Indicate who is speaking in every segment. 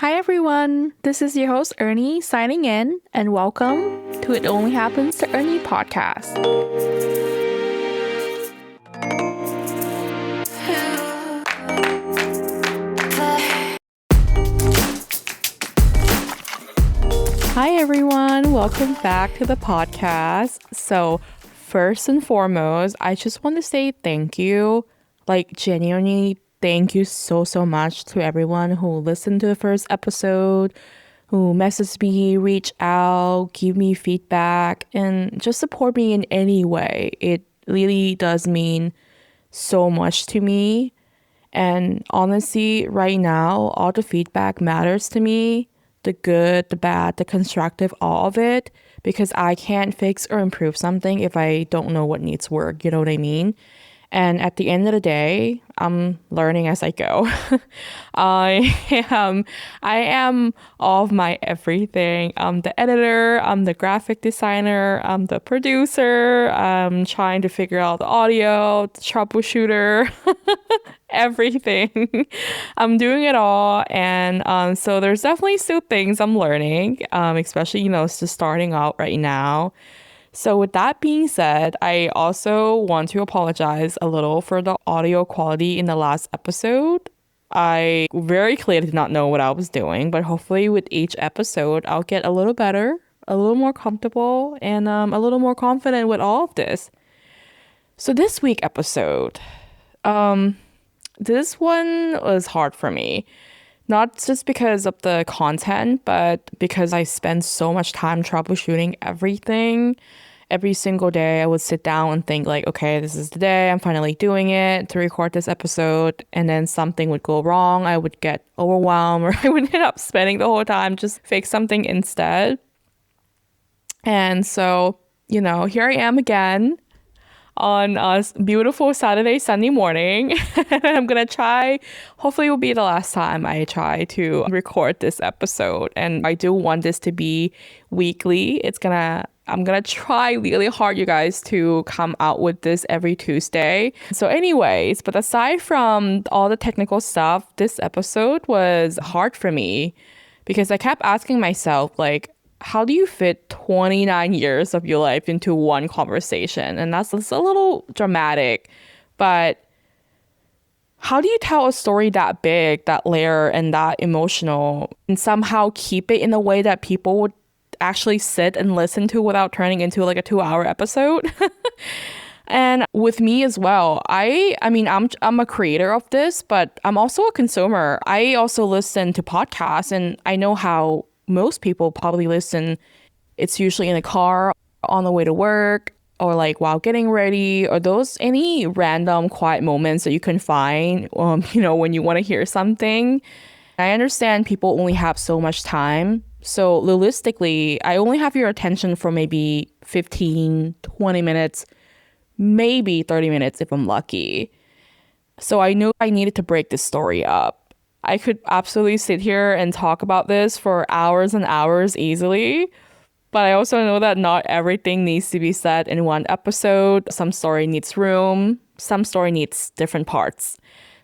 Speaker 1: Hi everyone, this is your host Ernie signing in, and welcome to It Only Happens to Ernie podcast. Hi everyone, welcome back to the podcast. So, first and foremost, I just want to say thank you. Genuinely, thank you so much to everyone who listened to the first episode, who messaged me, reach out, give me feedback, and just support me in any way. It really does mean so much to me. And honestly, right now, all the feedback matters to me, the good, the bad, the constructive, all of it, because I can't fix or improve something if I don't know what needs work. You know what I mean? And at the end of the day, I'm learning as I go. I I am all of my everything. I'm the editor, I'm the graphic designer, I'm the producer, I'm trying to figure out the audio, the troubleshooter, everything. I'm doing it all. And so there's definitely still things I'm learning, especially, just starting out right now. So, with that being said, I also want to apologize a little for the audio quality in the last episode. I very clearly did not know what I was doing, but hopefully, with each episode, I'll get a little better, a little more comfortable, and a little more confident with all of this. So, this week episode, this one was hard for me. Not just because of the content, but because I spend so much time troubleshooting everything. Every single day, I would sit down and think like, okay, this is the day. I'm finally doing it to record this episode. And then something would go wrong. I would get overwhelmed or I would end up spending the whole time just fix something instead. And so, here I am again on a beautiful Saturday, Sunday morning. I'm going to try, hopefully it will be the last time I try to record this episode. And I do want this to be weekly. I'm going to try really hard, you guys, to come out with this every Tuesday. So anyways, but aside from all the technical stuff, this episode was hard for me because I kept asking myself, how do you fit 29 years of your life into one conversation? And that's a little dramatic, but how do you tell a story that big, that layer, and that emotional, and somehow keep it in a way that people would actually sit and listen to without turning into like a 2-hour episode? And with me as well, I'm a creator of this, but I'm also a consumer. I also listen to podcasts, and I know how most people probably listen. It's usually in the car, on the way to work, or like while getting ready, or those any random quiet moments that you can find, when you want to hear something. I understand people only have so much time. So realistically, I only have your attention for maybe 15, 20 minutes, maybe 30 minutes if I'm lucky. So I knew I needed to break this story up. I could absolutely sit here and talk about this for hours and hours easily, but I also know that not everything needs to be said in one episode. Some story needs room, some story needs different parts.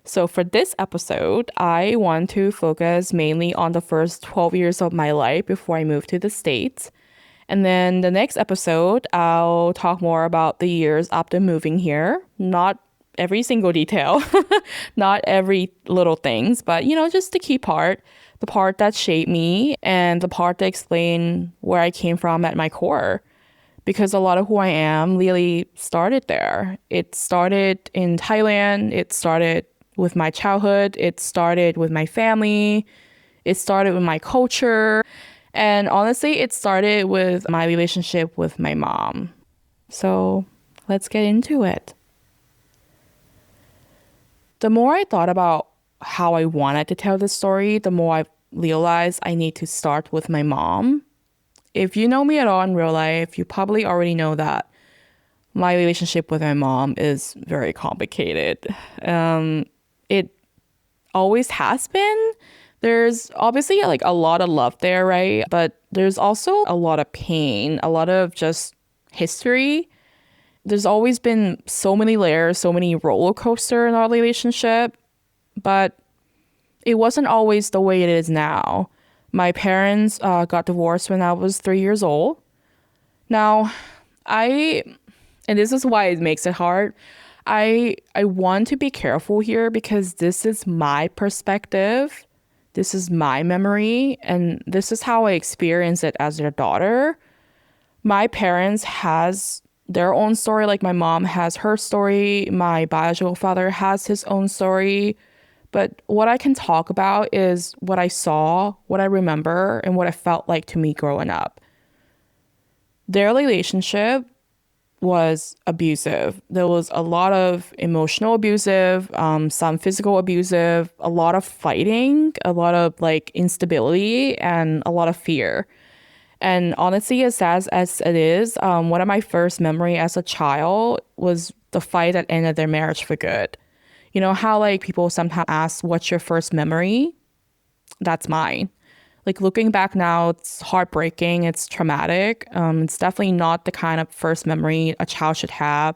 Speaker 1: So for this episode, I want to focus mainly on the first 12 years of my life before I moved to the States. And then the next episode, I'll talk more about the years after moving here. Not every single detail, not every little things, but just the key part, the part that shaped me and the part that explained where I came from at my core. Because a lot of who I am really started there. It started in Thailand. It started with my childhood. It started with my family. It started with my culture. And honestly, it started with my relationship with my mom. So let's get into it. The more I thought about how I wanted to tell this story, the more I realized I need to start with my mom. If you know me at all in real life, you probably already know that my relationship with my mom is very complicated. It always has been. There's obviously like a lot of love there, right? But there's also a lot of pain, a lot of just history. There's always been so many layers, so many roller coaster in our relationship. But It wasn't always the way it is now. My parents got divorced when I was 3 years old. Now, I, and this is why it makes it hard. I want to be careful here because this is my perspective. This is my memory, and this is how I experience it as their daughter. My parents has their own story, like my mom has her story, my biological father has his own story. But what I can talk about is what I saw, what I remember, and what it felt like to me growing up. Their relationship was abusive. There was a lot of emotional abusive, some physical abusive, a lot of fighting, a lot of like instability, and a lot of fear. And honestly, as sad as it is, one of my first memory as a child was the fight that ended their marriage for good. You know how like people sometimes ask, "What's your first memory?" That's mine. Like looking back now, it's heartbreaking, it's traumatic. It's definitely not the kind of first memory a child should have.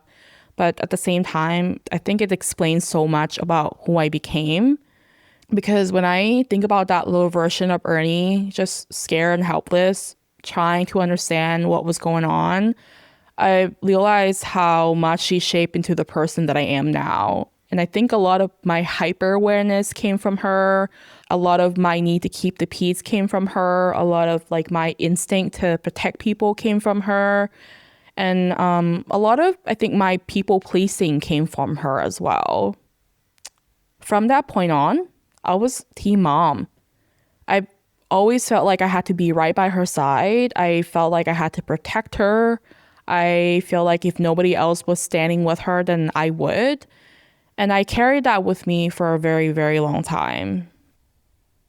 Speaker 1: But at the same time, I think it explains so much about who I became. Because when I think about that little version of Ernie, just scared and helpless, trying to understand what was going on, I realized how much she shaped into the person that I am now. And I think a lot of my hyper awareness came from her. A lot of my need to keep the peace came from her. A lot of like my instinct to protect people came from her. And a lot of, I think, my people pleasing came from her as well. From that point on, I was team mom. I always felt like I had to be right by her side. I felt like I had to protect her. I feel like if nobody else was standing with her, then I would. And I carried that with me for a very, very long time.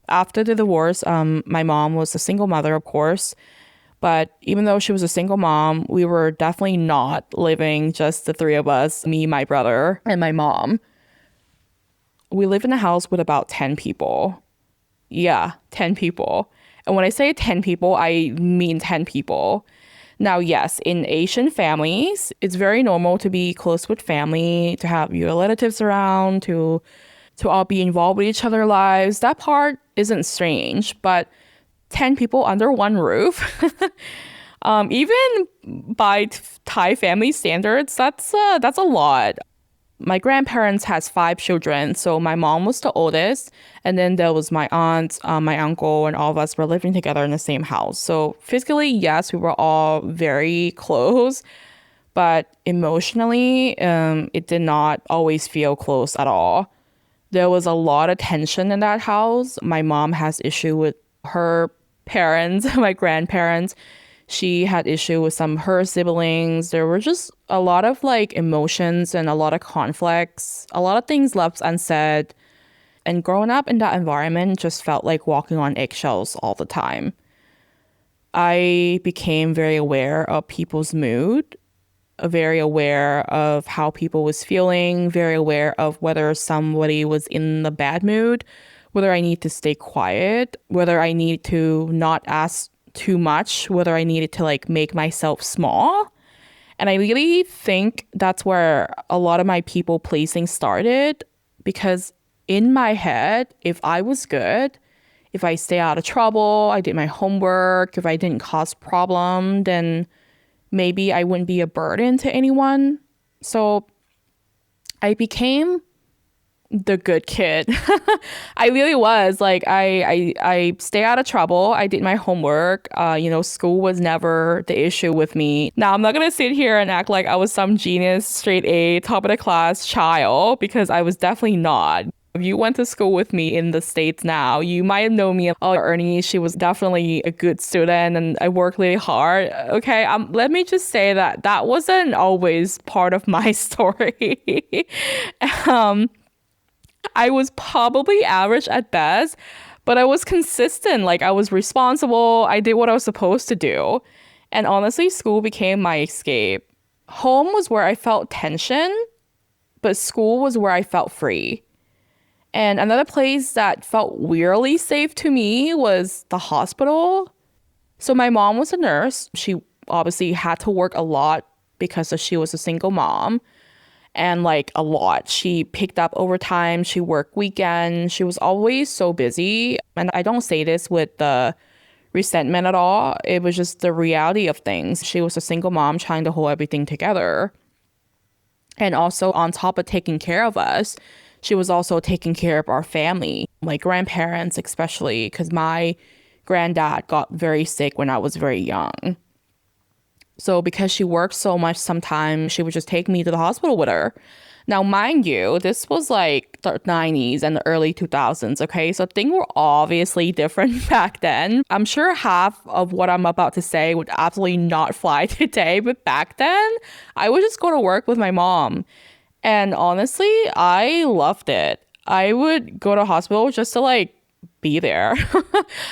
Speaker 1: After the divorce, my mom was a single mother, of course. But even though she was a single mom, we were definitely not living just the three of us, me, my brother, and my mom. We lived in a house with about 10 people. Yeah, 10 people. And when I say 10 people, I mean 10 people. Now, yes, in Asian families, it's very normal to be close with family, to have your relatives around, to all be involved with each other's lives. That part isn't strange, but 10 people under one roof, even by Thai family standards, that's a lot. My grandparents has 5 children, so my mom was the oldest, and then there was my aunt, my uncle, and all of us were living together in the same house. So physically, yes, we were all very close, but emotionally, it did not always feel close at all. There was a lot of tension in that house. My mom has issue with her parents, my grandparents. She had issue with some of her siblings. There were just a lot of like emotions and a lot of conflicts, a lot of things left unsaid. And growing up in that environment just felt like walking on eggshells all the time. I became very aware of people's mood, very aware of how people was feeling, very aware of whether somebody was in the bad mood, whether I need to stay quiet, whether I need to not ask too much, whether I needed to like make myself small. And I really think that's where a lot of my people pleasing started because in my head, if I was good, if I stay out of trouble, I did my homework, if I didn't cause problem, then maybe I wouldn't be a burden to anyone. So I became the good kid. I really was like I stay out of trouble. I did my homework. School was never the issue with me. Now I'm not gonna sit here and act like I was some genius, straight A, top of the class child because I was definitely not. If you went to school with me in the States now, you might have known me. Oh, Ernie, she was definitely a good student and I worked really hard. Okay, let me just say that that wasn't always part of my story. um, I was probably average at best, but I was consistent. Like I was responsible. I did what I was supposed to do. And honestly, school became my escape. Home was where I felt tension, but school was where I felt free. And another place that felt weirdly safe to me was the hospital. So my mom was a nurse. She obviously had to work a lot because she was a single mom. and like a lot. She picked up overtime, she worked weekends, she was always so busy. And I don't say this with the resentment at all. It was just the reality of things. She was a single mom trying to hold everything together. And also, on top of taking care of us, she was also taking care of our family, my grandparents, especially, because my granddad got very sick when I was very young. So, because she worked so much, sometimes she would just take me to the hospital with her. Now, mind you, this was like the 90s and the early 2000s, okay? So things were obviously different back then. I'm sure half of what I'm about to say would absolutely not fly today, but back then, I would just go to work with my mom. And honestly, I loved it. I would go to hospital just to like be there.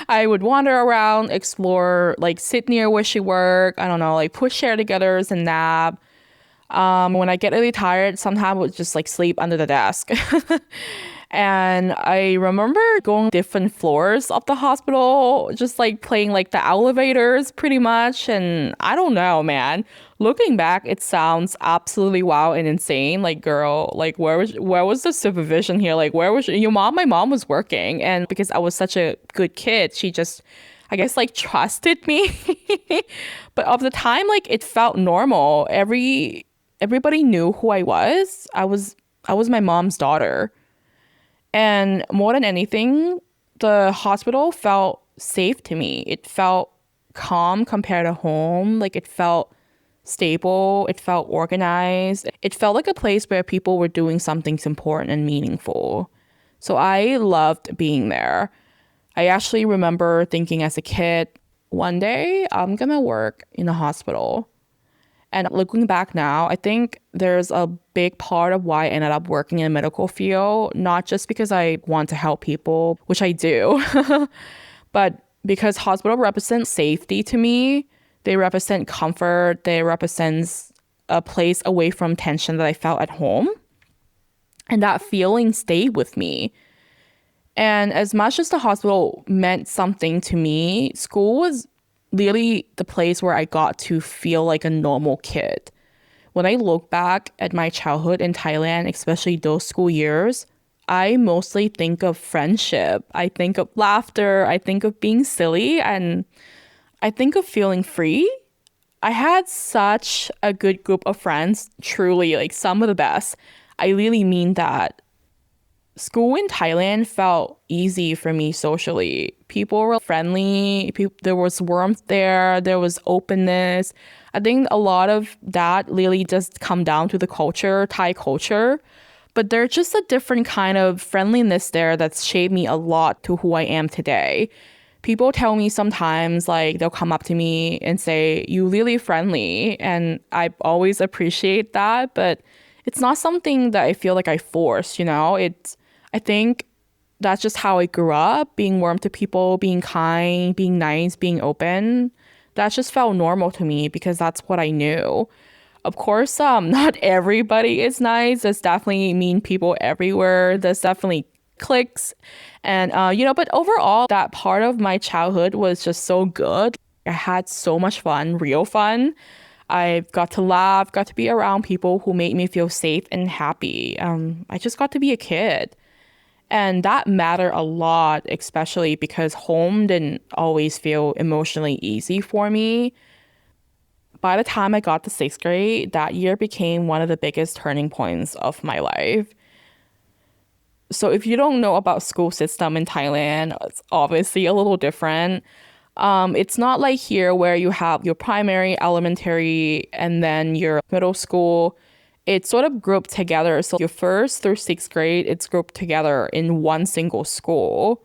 Speaker 1: I would wander around, explore, like sit near where she worked. I don't know, like push chair together and nap. When I get really tired, sometimes I would just like sleep under the desk. And I remember going different floors of the hospital, just like playing like the elevators pretty much. And I don't know, man. Looking back, it sounds absolutely wild and insane. Like, girl, like where was the supervision here? Like, where was your mom? My mom was working, and because I was such a good kid, she just, I guess, like trusted me. But of the time, like it felt normal. Everybody knew who I was. I was my mom's daughter. And more than anything, the hospital felt safe to me. It felt calm compared to home. Like it felt stable. It felt organized. It felt like a place where people were doing something important and meaningful. So I loved being there. I actually remember thinking as a kid, one day I'm gonna work in a hospital. And looking back now, I think there's a big part of why I ended up working in the medical field, not just because I want to help people, which I do, but because hospital represents safety to me. They represent comfort. They represent a place away from tension that I felt at home. And that feeling stayed with me. And as much as the hospital meant something to me, school was really the place where I got to feel like a normal kid. When I look back at my childhood in Thailand, especially those school years, I mostly think of friendship. I think of laughter. I think of being silly. And I think of feeling free. I had such a good group of friends, truly, like some of the best. I really mean that. School in Thailand felt easy for me socially. People were friendly. There was warmth there. There was openness. I think a lot of that really just come down to the culture, Thai culture. But there's just a different kind of friendliness there that's shaped me a lot to who I am today. People tell me sometimes, like, they'll come up to me and say, "You really friendly." And I always appreciate that. But it's not something that I feel like I force, you know? I think that's just how I grew up, being warm to people, being kind, being nice, being open. That just felt normal to me because that's what I knew. Of course, not everybody is nice. There's definitely mean people everywhere. There's definitely cliques. And, but overall, that part of my childhood was just so good. I had so much fun, real fun. I got to laugh, got to be around people who made me feel safe and happy. I just got to be a kid. And that mattered a lot, especially because home didn't always feel emotionally easy for me. By the time I got to sixth grade, that year became one of the biggest turning points of my life. So if you don't know about school system in Thailand, it's obviously a little different. It's not like here where you have your primary, elementary, and then your middle school. It's sort of grouped together. So your first through sixth grade, it's grouped together in one single school.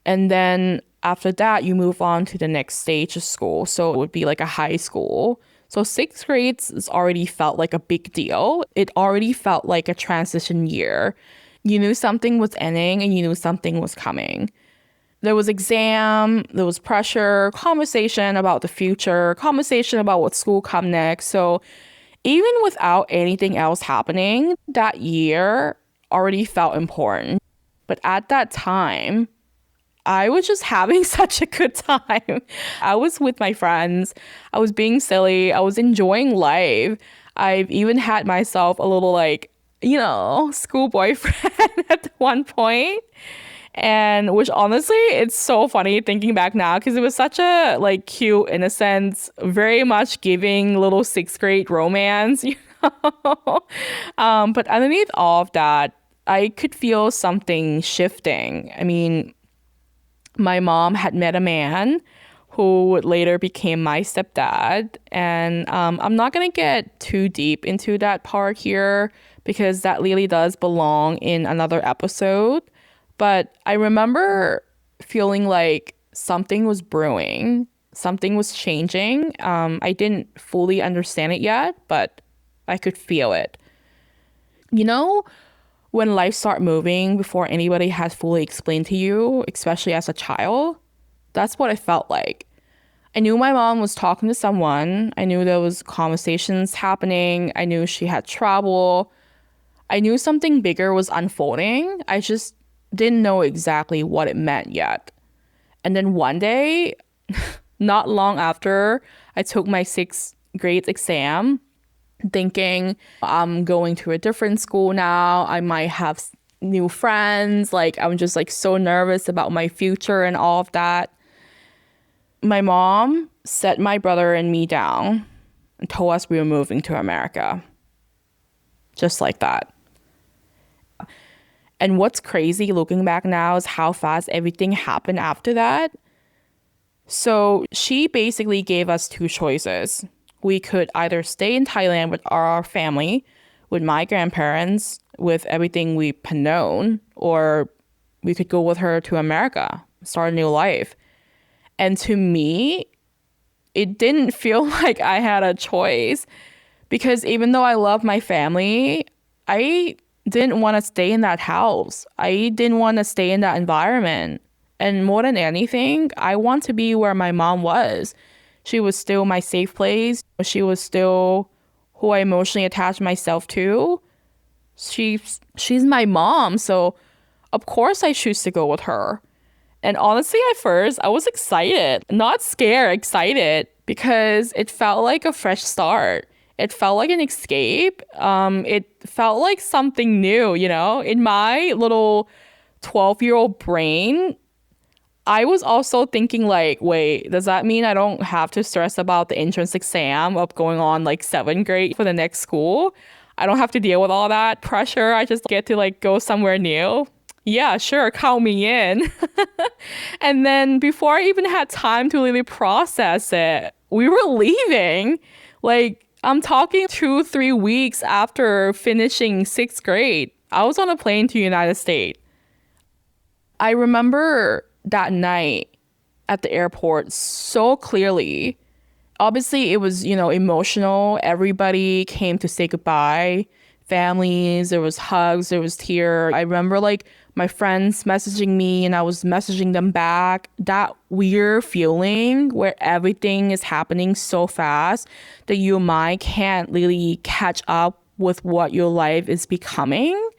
Speaker 1: And then after that, you move on to the next stage of school. So it would be like a high school. So sixth grade already felt like a big deal. It already felt like a transition year. You knew something was ending and you knew something was coming. There was exam, there was pressure, conversation about the future, conversation about what school come next. So even without anything else happening, that year already felt important. But at that time, I was just having such a good time. I was with my friends. I was being silly. I was enjoying life. I've even had myself a little like school boyfriend at one point. And which honestly, it's so funny thinking back now because it was such a like cute, innocent, very much giving little sixth grade romance, know. But underneath all of that, I could feel something shifting. I mean, my mom had met a man who would later became my stepdad. And I'm not going to get too deep into that part here because that really does belong in another episode. But I remember feeling like something was brewing, something was changing. I didn't fully understand it yet, but I could feel it. You know, when life start moving before anybody has fully explained to you, especially as a child, that's what it felt like. I knew my mom was talking to someone. I knew there was conversations happening. I knew she had trouble. I knew something bigger was unfolding. I just didn't know exactly what it meant yet. And then one day, not long after I took my sixth grade exam, thinking I'm going to a different school now. I might have new friends. Like I'm just like so nervous about my future and all of that. My mom set my brother and me down and told us we were moving to America. Just like that. And what's crazy looking back now is how fast everything happened after that. So she basically gave us two choices. We could either stay in Thailand with our family, with my grandparents, with everything we've known, or we could go with her to America, start a new life. And to me, it didn't feel like I had a choice because even though I love my family, I didn't want to stay in that house. I didn't want to stay in that environment. And more than anything, I want to be where my mom was. She was still my safe place. She was still who I emotionally attached myself to. She's my mom, so of course I choose to go with her. And honestly, at first, I was excited, not scared, excited, because it felt like a fresh start. It felt like an escape. It felt like something new, In my little 12-year-old brain, I was also thinking like, wait, does that mean I don't have to stress about the entrance exam of going on like seventh grade for the next school? I don't have to deal with all that pressure. I just get to like go somewhere new. Yeah, sure, count me in. And then before I even had time to really process it, we were leaving. Like, I'm talking 2-3 weeks after finishing sixth grade. I was on a plane to United States. I remember that night at the airport so clearly. Obviously, it was, emotional. Everybody came to say goodbye. Families, there was hugs, there was tears. I remember like my friends messaging me and I was messaging them back. That weird feeling where everything is happening so fast that your mind can't really catch up with what your life is becoming.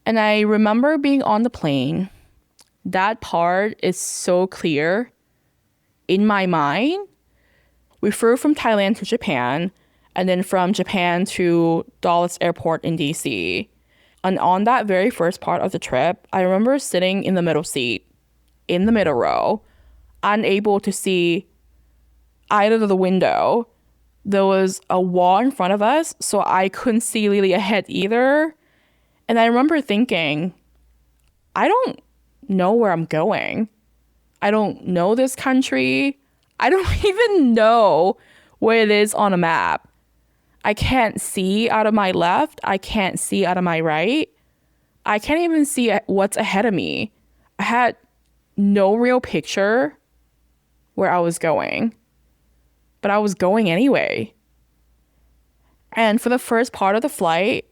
Speaker 1: And I remember being on the plane. That part is so clear in my mind. We flew from Thailand to Japan, and then from Japan to Dulles Airport in DC. And on that very first part of the trip, I remember sitting in the middle seat, in the middle row, unable to see either of the window. There was a wall in front of us, so I couldn't see really ahead either. And I remember thinking, I don't know where I'm going. I don't know this country. I don't even know where it is on a map. I can't see out of my left. I can't see out of my right. I can't even see what's ahead of me. I had no real picture where I was going, but I was going anyway. And for the first part of the flight,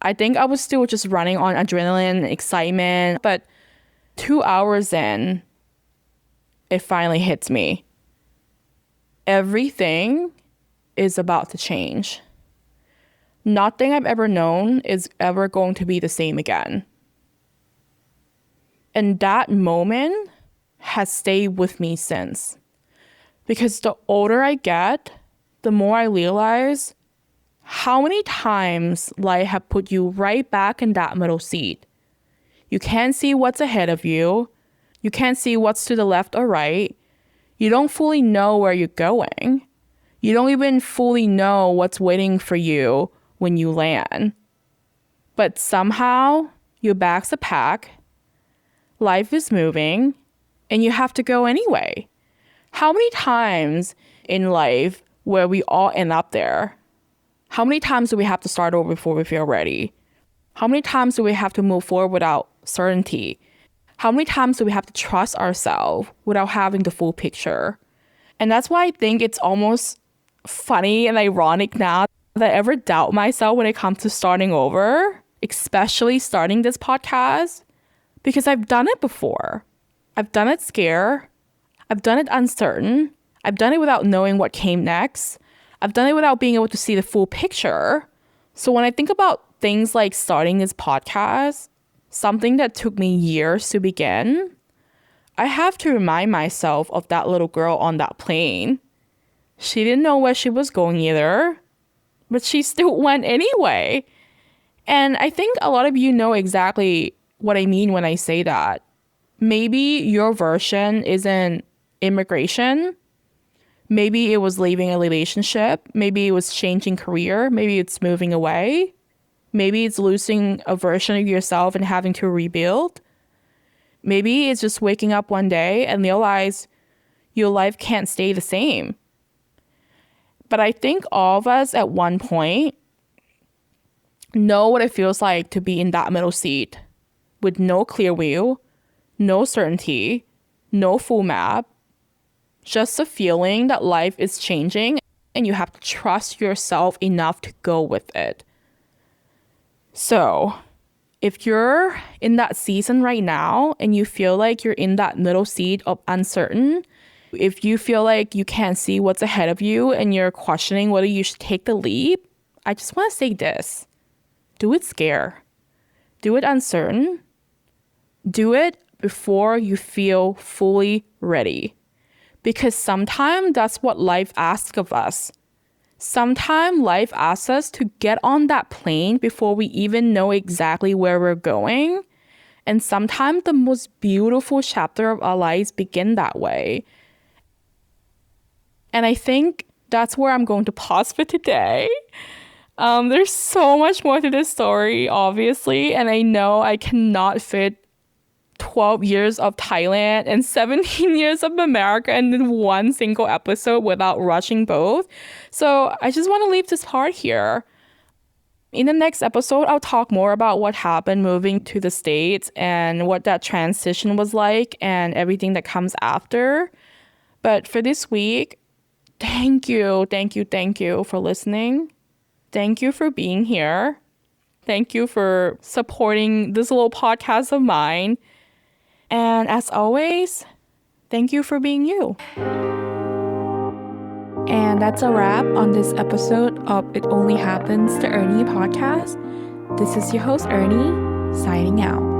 Speaker 1: I think I was still just running on adrenaline, excitement, but 2 hours in, it finally hits me. Everything is about to change. Nothing I've ever known is ever going to be the same again. And that moment has stayed with me since. Because the older I get, the more I realize How many times life have put you right back in that middle seat? You can't see what's ahead of you. You can't see what's to the left or right. You don't fully know where you're going. You don't even fully know what's waiting for you when you land. But somehow, your bag's a pack, life is moving, and you have to go anyway. How many times in life where we all end up there? How many times do we have to start over before we feel ready? How many times do we have to move forward without certainty? How many times do we have to trust ourselves without having the full picture? And that's why I think it's almost funny and ironic now that I ever doubt myself when it comes to starting over, especially starting this podcast, because I've done it before. I've done it scared. I've done it uncertain. I've done it without knowing what came next. I've done it without being able to see the full picture. So when I think about things like starting this podcast, something that took me years to begin, I have to remind myself of that little girl on that plane. She didn't know where she was going either, but she still went anyway. And I think a lot of you know exactly what I mean when I say that. Maybe your version isn't immigration. Maybe it was leaving a relationship. Maybe it was changing career. Maybe it's moving away. Maybe it's losing a version of yourself and having to rebuild. Maybe it's just waking up one day and realize your life can't stay the same. But I think all of us at one point know what it feels like to be in that middle seat with no clear view, no certainty, no full map, just a feeling that life is changing and you have to trust yourself enough to go with it. So, if you're in that season right now and you feel like you're in that middle seat of uncertain, if you feel like you can't see what's ahead of you and you're questioning whether you should take the leap, I just want to say this. Do it scared. Do it uncertain. Do it before you feel fully ready. Because sometimes that's what life asks of us. Sometimes life asks us to get on that plane before we even know exactly where we're going. And sometimes the most beautiful chapter of our lives begin that way. And I think that's where I'm going to pause for today. There's so much more to this story, obviously. And I know I cannot fit 12 years of Thailand and 17 years of America in one single episode without rushing both. So I just want to leave this part here. In the next episode, I'll talk more about what happened moving to the States and what that transition was like and everything that comes after. But for this week, thank you for listening. Thank you for being here. Thank you for supporting this little podcast of mine. And as always, thank you for being you. And that's a wrap on this episode of It Only Happens to Ernie podcast. This is your host, Ernie, signing out.